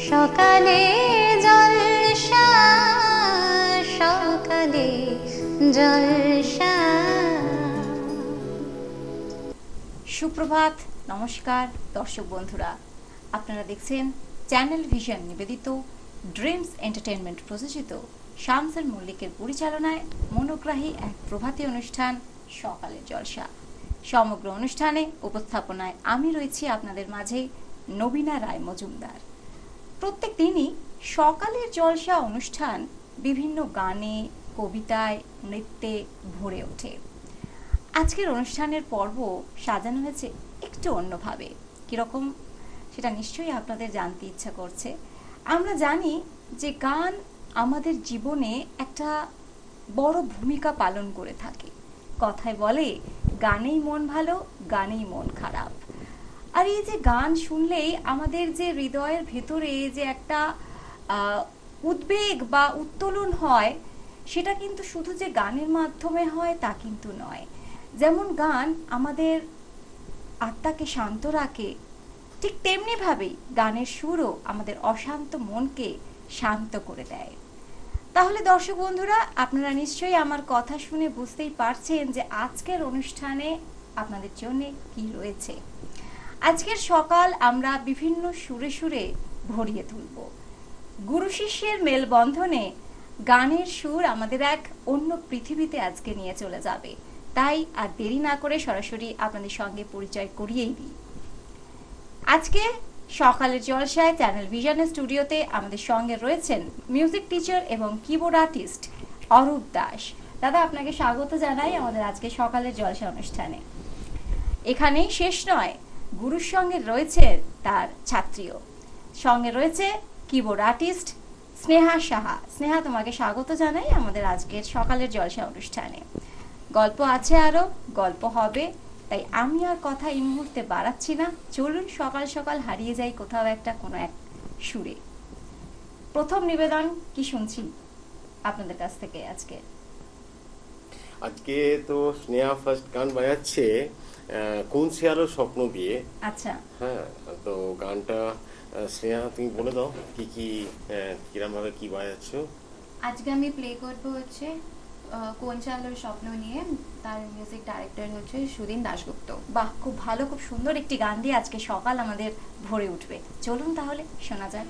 সকালে জলসা, সকালে জলসা। সুপ্রভাত, নমস্কার দর্শক বন্ধুরা, আপনারা দেখছেন চ্যানেল ভিশন নিবেদিত ড্রিমস এন্টারটেইনমেন্ট প্রযোজিত শামসুল মল্লিকের পরিচালনায় মনোগ্রাহী এক প্রভাতী অনুষ্ঠান সকালের জলসা। সমগ্র অনুষ্ঠানে উপস্থাপনায় আমি রয়েছি আপনাদের মাঝে নবীনা রায় মজুমদার। প্রত্যেক দিনই সকালের জলসা অনুষ্ঠান বিভিন্ন গানে, কবিতায়, নৃত্যে ভরে ওঠে। আজকের অনুষ্ঠানের পর্ব সাজানো হয়েছে একটু অন্যভাবে। কীরকম সেটা নিশ্চয়ই আপনাদের জানতে ইচ্ছা করছে। আমরা জানি যে গান আমাদের জীবনে একটা বড় ভূমিকা পালন করে থাকে। কথায় বলে, গানেই মন ভালো, গানেই মন খারাপ। আর এই যে গান শুনলেই আমাদের যে হৃদয়ের ভেতরে যে একটা উদ্বেগ বা উত্তোলন হয়, সেটা কিন্তু শুধু যে গানের মাধ্যমে হয় তা কিন্তু নয়। যেমন গান আমাদের আত্মাকে শান্ত রাখে, ঠিক তেমনিভাবেই গানের সুরও আমাদের অশান্ত মনকে শান্ত করে দেয়। তাহলে দর্শক বন্ধুরা, আপনারা নিশ্চয়ই আমার কথা শুনে বুঝতেই পারছেন যে আজকের অনুষ্ঠানে আপনাদের জন্য কি রয়েছে। আজকের সকাল আমরা বিভিন্ন সুরে সুরে ভরিয়ে তুলব। গুরু শিষ্যের মেলবন্ধনে গানের সুর আমাদের এক অন্য পৃথিবীতে আজকে নিয়ে চলে যাবে। তাই আর দেরি না করে সরাসরি আপনাদের সঙ্গে পরিচয় করিয়েই দিই। আজকে সকালের জলসায় চ্যানেল ভিশনের স্টুডিওতে আমাদের সঙ্গে রয়েছেন মিউজিক টিচার এবং কিবোর্ড আর্টিস্ট অরূপ দাস। দাদা, আপনাকে স্বাগত জানাই আমাদের আজকে সকালের জলসা অনুষ্ঠানে। এখানেই শেষ নয়, গুরুর সঙ্গে রয়েছে তার ছাত্রীও, সঙ্গে রয়েছে কিবোর্ড আর্টিস্ট স্নেহা সাহা। স্নেহা, তোমাকে স্বাগত জানাই আমাদের আজকের সকালের জলসা অনুষ্ঠানে। গল্প আছে, আরো গল্প হবে, তাই আমি আর কথা এই মুহূর্তে বাড়াচ্ছি না। চলুন সকাল সকাল হারিয়ে যাই কোথাও একটা কোনো এক সুরে। প্রথম নিবেদন কি শুনছি আপনাদের কাছ থেকে আজকে? আজকে তো স্নেহা ফার্স্ট গান বাজাচ্ছে কোন সে আলো স্বপ্ন বিয়ে। আচ্ছা, হ্যাঁ, তো গানটা স্নেহা তুমি বলে দাও কি কি কিরম ভাবে কি বাজাচ্ছ। আজকে আমি প্লে করবো হচ্ছে কোন সে আলোর স্বপ্ন নিয়ে। তার মিউজিক ডাইরেক্টর হচ্ছে সুদিন দাশগুপ্ত। বাহ, খুব ভালো, খুব সুন্দর একটি গান দিয়ে আজকে সকাল আমাদের ভরে উঠবে। চলুন তাহলে শোনা যাক।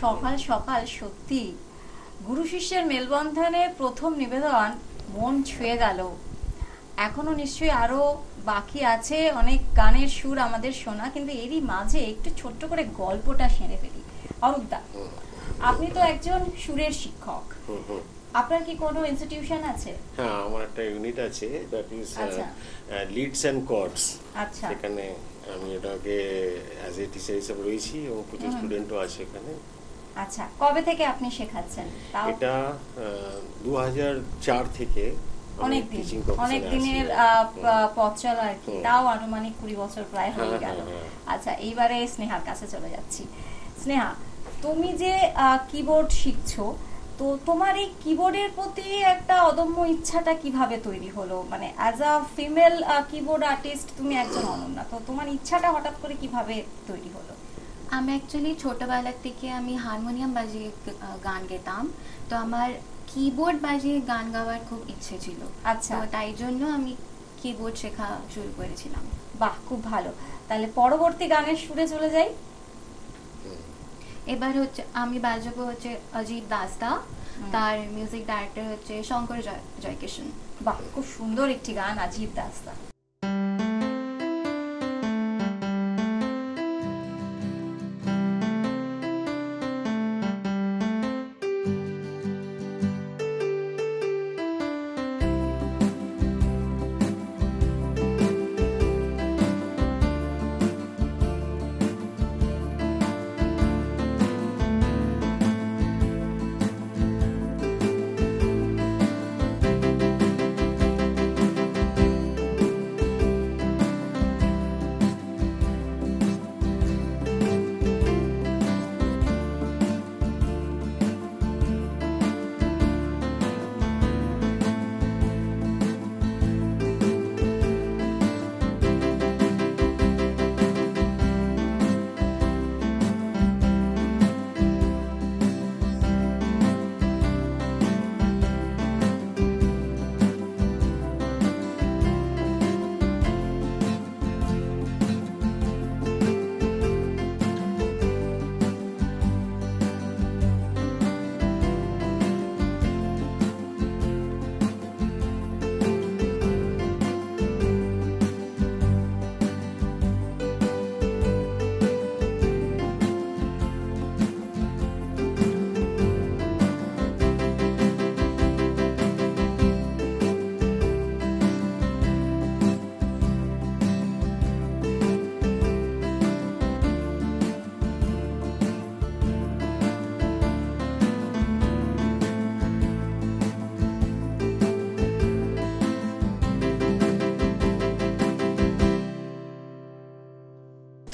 সকাল সকাল সত্যি গুরু শিষ্যের মেলবন্ধনে প্রথম নিবেদন মন ছুঁয়ে গেল। এখনো নিশ্চয়ই আরো বাকি আছে অনেক গানের সুর আমাদের শোনা, কিন্তু এরই মাঝে একটু ছোট্ট করে গল্পটা সেরে ফেলি। অরূপদা, আপনি তো একজন সুরের শিক্ষক, আপনার কি কোনো ইনস্টিটিউশন আছে? হ্যাঁ, আমার একটা ইউনিট আছে, দ্যাট ইজ আচ্ছা। Leads and cords. আচ্ছা সেখানে আমি এটাকে অ্যাজ এ টিচার হিসেবে রয়েছি এবং প্রচুর স্টুডেন্টও আছে এখানে। আচ্ছা, কবে থেকে আপনি শেখাচ্ছেন? তাও এটা 2004 থেকে অনেক দিন, টিচিং অনেক দিনের পথ চলা আর কি। তাও আনুমানিক 20 বছর প্রায় হয়ে গেল। আচ্ছা, এইবারে স্নেহার কাছে চলে যাচ্ছি। স্নেহা, তুমি যে কিবোর্ড শিখছো, তো তোমার এই কিবোর্ডের প্রতি একটা অদম্য ইচ্ছাটা কিভাবে তৈরি হলো? মানে as a female keyboard artist তুমি একজন অনন্যা, তো তোমার ইচ্ছাটা হঠাৎ করে কিভাবে তৈরি হলো? আমি অ্যাকচুয়ালি ছোটোবেলার থেকে আমি হারমোনিয়াম বাজিয়ে গান গেতাম, তো আমার কিবোর্ড বাজিয়ে গান গাওয়ার খুব ইচ্ছে ছিল। আচ্ছা, তো তাই জন্য আমি কিবোর্ড শেখা শুরু করেছিলাম। বাহ, খুব ভালো। তাহলে পরবর্তী গানের সুরে চলে যাই। এবার হচ্ছে আমি বাজাবো হচ্ছে অজিত দাসদা, তার মিউজিক ডাইরেক্টর হচ্ছে শঙ্কর জয়কিশন। বাহ, খুব সুন্দর একটি গান, অজিত দাসদা।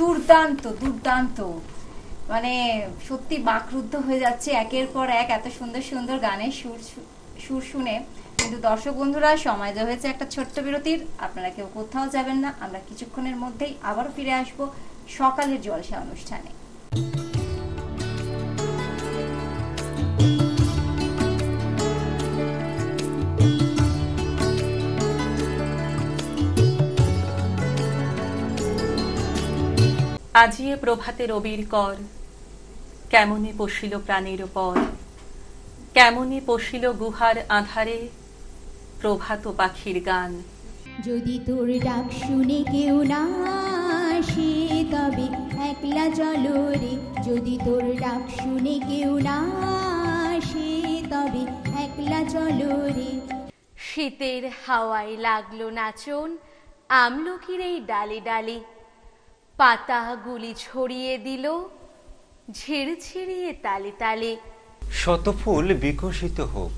দুর্দান্ত দুর্দান্ত, মানে সত্যি বাকরুদ্ধ হয়ে যাচ্ছে একের পর এক এত সুন্দর সুন্দর গানের সুর শুনে। কিন্তু দর্শক বন্ধুরা, সময় দেওয়া হয়েছে একটা ছোট্ট বিরতির। আপনারা কেউ কোথাও যাবেন না, আমরা কিছুক্ষণের মধ্যেই আবারও ফিরে আসবো সকালের জলসা অনুষ্ঠানে। আজিয়ে প্রভাতে রবির কর, কেমনে পশিল প্রাণের পর, কেমনে পশিল গুহার আধারে প্রভাত পাখির গান। যদি তোর ডাক শুনে কেউ না আসে তবে একলা চলো রে, যদি তোর ডাক শুনে কেউ না আসে তবে একলা চলো রে। শীতের হাওয়ায় লাগলো নাচন আমলকির এই ডালে ডালে, পাতাগুলি ছড়িয়ে দিল ঝিরঝিরিয়ে তালে তালে। শত ফুল বিকশিত হোক,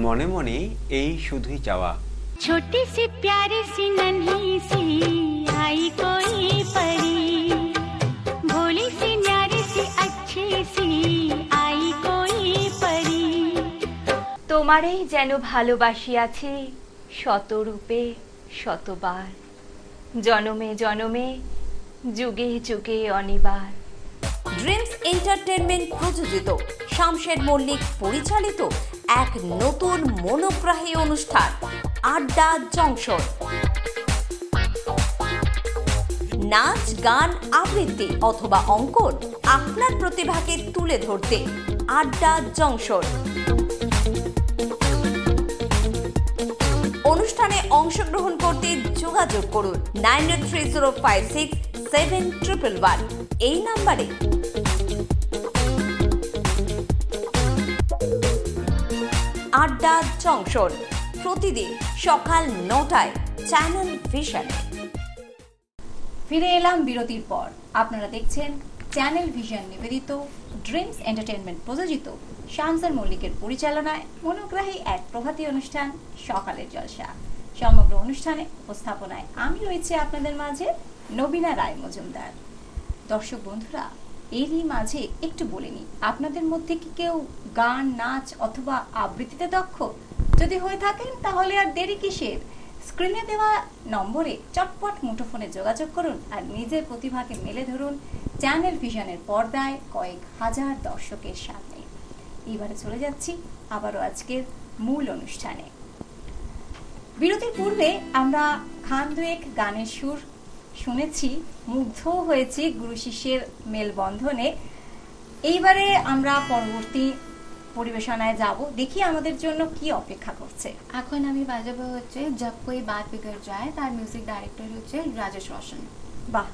মনে মনে এই শুধুই চাওয়া। छोटी सी प्यारी सी नन्ही सी आई कोई परी, भोली सी न्यारी सी अच्छी सी आई कोई परी। তোমারেই যেন ভালোবাসিয়াছি শতরূপে শতবার, জনমে জনমে যুগে যুগে অনিবার। ড্রিমস এন্টারটেনমেন্ট প্রযোজিত, শামশের মল্লিক পরিচালিত এক নতুন মনোগ্রাহী অনুষ্ঠান আড্ডা জংশন। নাচ, গান, আবৃত্তি অথবা অঙ্কন, আপনার প্রতিভাকে তুলে ধরতে আড্ডা জংশন। অনুষ্ঠানে অংশগ্রহণ করতে যোগাযোগ করুন 9830567111 এই নাম্বারে। আড্ডা জংশন প্রতিদিন সকাল 9টায় চ্যানেল ভিশনে। ফিরে এলাম বিরতির পর। আপনারা দেখছেন চ্যানেল ভিশন নিবেদিত ড্রিমস এন্টারটেইনমেন্ট প্রযোজিত শামসার মল্লিকের পরিচালনায় মনোগ্রাহী এক প্রভাতী অনুষ্ঠান সকালের জলসা। সমগ্র অনুষ্ঠানে উপস্থাপনায় আমি রয়েছে আপনাদের মাঝে নবীনা রায় মজুমদার। দর্শক বন্ধুরা, এরই মাঝে একটু বলে নিই, আপনাদের মধ্যে কি কেউ গান, নাচ অথবা আবৃত্তিতে দক্ষ? যদি হয়ে থাকেন তাহলে আর দেরি কিসের? স্ক্রিনে দেওয়া নম্বরে চটপট মুঠোফোনে যোগাযোগ করুন আর নিজের প্রতিভাকে মেলে ধরুন চ্যানেল ভিশনের পর্দায় কয়েক হাজার দর্শকের সামনে। এবারে চলে যাচ্ছি আবারও আজকের মূল অনুষ্ঠানে। বিরতির পূর্বে আমরা খান দুয়েক গানের সুর শুনেছি, মুগ্ধ হয়েছি গুরু শিষ্যের মেলবন্ধনে। এইবারে আমরা পরবর্তী পরিবেশনায় যাব, দেখি আমাদের জন্য কি অপেক্ষা করছে। এখন আমি বাজাবো হচ্ছে জব কোই বাত বিগড় যায়, তার মিউজিক ডাইরেক্টর হচ্ছে রাজেশ রোশন। বাহ।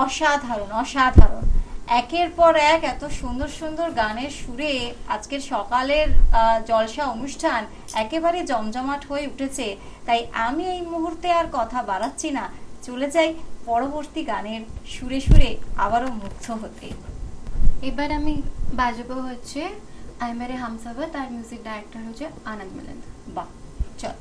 অসাধারণ অসাধারণ, একের পর এক এত সুন্দর সুন্দর গানের সুরে আজকের সকালের জলসা অনুষ্ঠান একেবারে জমজমাট হয়ে উঠেছে। তাই আমি এই মুহূর্তে আর কথা বাড়াচ্ছি না, চলে যাই পরবর্তী গানের সুরে সুরে আবারও মুগ্ধ হতে। এবার আমি বাজাবো হচ্ছে আই মেরে হামসফর, তার মিউজিক ডাইরেক্টর হচ্ছে আনন্দ মিলিন্দ। বাহ, চল।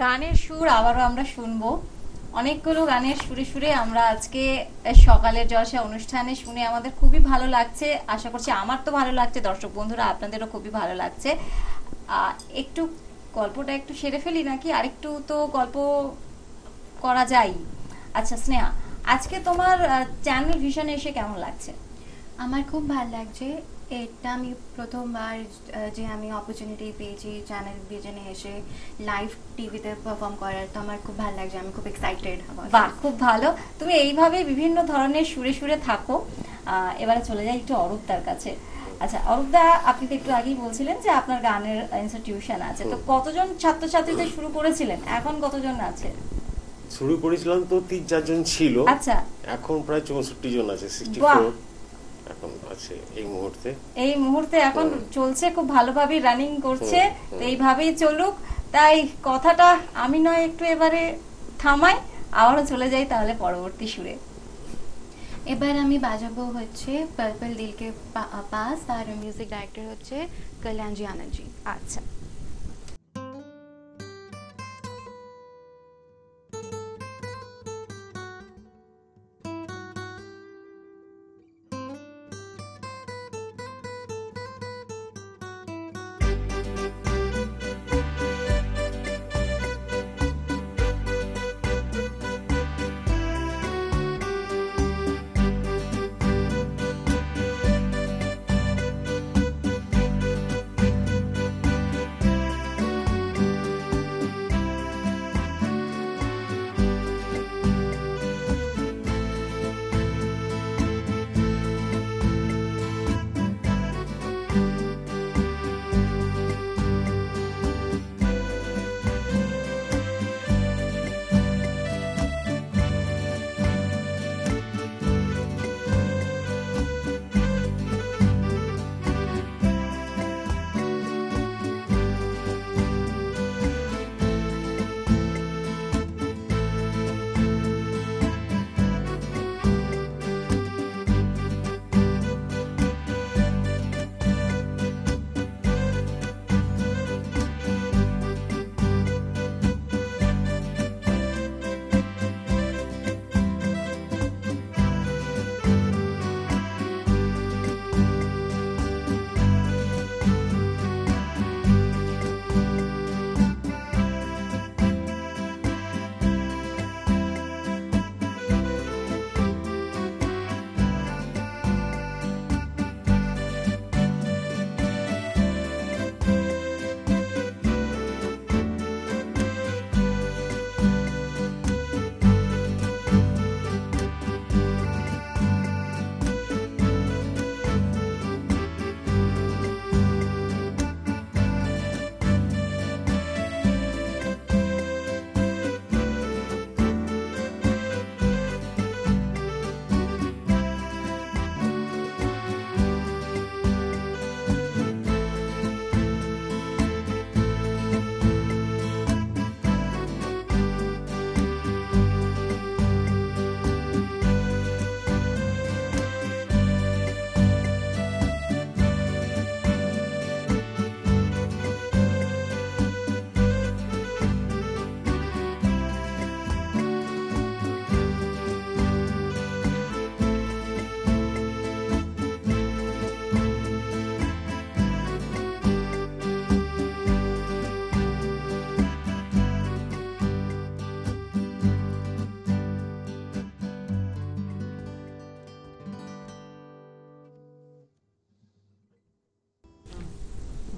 গানের সুর আবারও আমরা শুনবো, অনেকগুলো গানের সুরে সুরে আমরা আজকে সকালের জলসা অনুষ্ঠানে শুনে আমাদের খুবই ভালো লাগছে। আশা করছি আমার তো ভালো লাগছে, দর্শক বন্ধুরা আপনাদেরও খুবই ভালো লাগছে। একটু গল্পটা একটু সেরে ফেলি নাকি, আরেকটু তো গল্প করা যায়। আচ্ছা স্নেহা, আজকে তোমার চ্যানেল ভিশনে এসে কেমন লাগছে? আমার খুব ভালো লাগছে। এটা আমি প্রথমবার যে আমি অপরচুনিটি পেয়েছি চ্যানেল ভিশনে এসে লাইভ টিভিতে পারফর্ম করার, তো আমার খুব ভালো লাগছে, আমি খুব এক্সাইটেড। বাহ, খুব ভালো। তুমি এইভাবে বিভিন্ন ধরনের সুরে সুরে থাকো। এবারে চলে যাই একটু অরূপদার কাছে। আচ্ছা অরূপদা, আপনি তো একটু আগেই বলছিলেন যে আপনার গানের ইনস্টিটিউশন আছে, তো কতজন ছাত্রছাত্রীদের শুরু করেছিলেন, এখন কতজন আছে? শুরু করেছিলাম তো 3-4 জন ছিল, আচ্ছা এখন প্রায় 64 জন আছে, 64 এখন আছে এই মুহূর্তে এখন চলছে, খুব ভালোভাবে রানিং করছে। তো এইভাবেই চলুক। তাই কথাটা আমি নয় একটু এবারে থামাই, আবারও চলে যাই তাহলে পরবর্তী সুরে। এবার আমি বাজাবো হচ্ছে পার্পল দিল কে পাস, তার মিউজিক ডাইরেক্টর হচ্ছে কল্যাণজি আনন্দজি। আচ্ছা।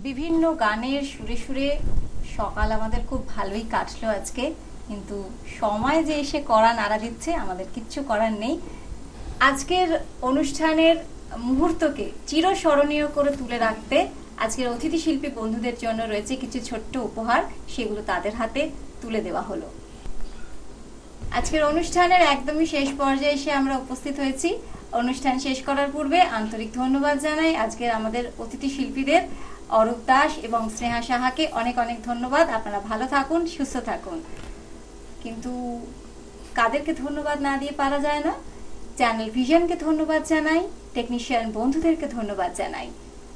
বিভিন্ন গানের সুরে সুরে সকাল আমাদের খুব ভালোই কাটলো আজকে, কিন্তু সময় যে এসে কড়া নাড়া দিচ্ছে, আমাদের কিচ্ছু করার নেই। আজকের অনুষ্ঠানের মুহূর্তকে চিরস্মরণীয় করে তুলে রাখতে আজকের অতিথি শিল্পী বন্ধুদের জন্য রয়েছে কিছু ছোট্ট উপহার, সেগুলো তাদের হাতে তুলে দেওয়া হলো। আজকের অনুষ্ঠানের একদমই শেষ পর্যায়ে এসে আমরা উপস্থিত হয়েছি। অনুষ্ঠান শেষ করার পূর্বে আন্তরিক ধন্যবাদ জানাই আজকের আমাদের অতিথি শিল্পীদের, অরূপ দাস এবং স্নেহা সাহাকে অনেক অনেক ধন্যবাদ। আপনারা ভালো থাকুন, সুস্থ থাকুন। কিন্তু কাদেরকে ধন্যবাদ না দিয়ে পারা যায় না? চ্যানেল ভিশনকে ধন্যবাদ জানাই, টেকনিশিয়ান বন্ধুদেরকে ধন্যবাদ জানাই,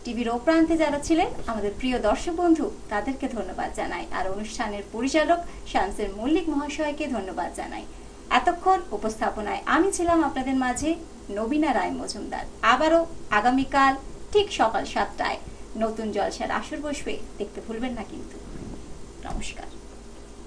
টিভির ও প্রান্তে যারা ছিলেন আমাদের প্রিয় দর্শক বন্ধু তাদেরকে ধন্যবাদ জানাই, আর অনুষ্ঠানের পরিচালক শামসের মল্লিক মহাশয়কে ধন্যবাদ জানাই। এতক্ষণ উপস্থাপনায় আমি ছিলাম আপনাদের মাঝে নবীনা রায় মজুমদার। আবারও আগামীকাল ঠিক সকাল 7টায় নতুন জলসার আসর বসবে, দেখতে ভুলবেন না কিন্তু। নমস্কার।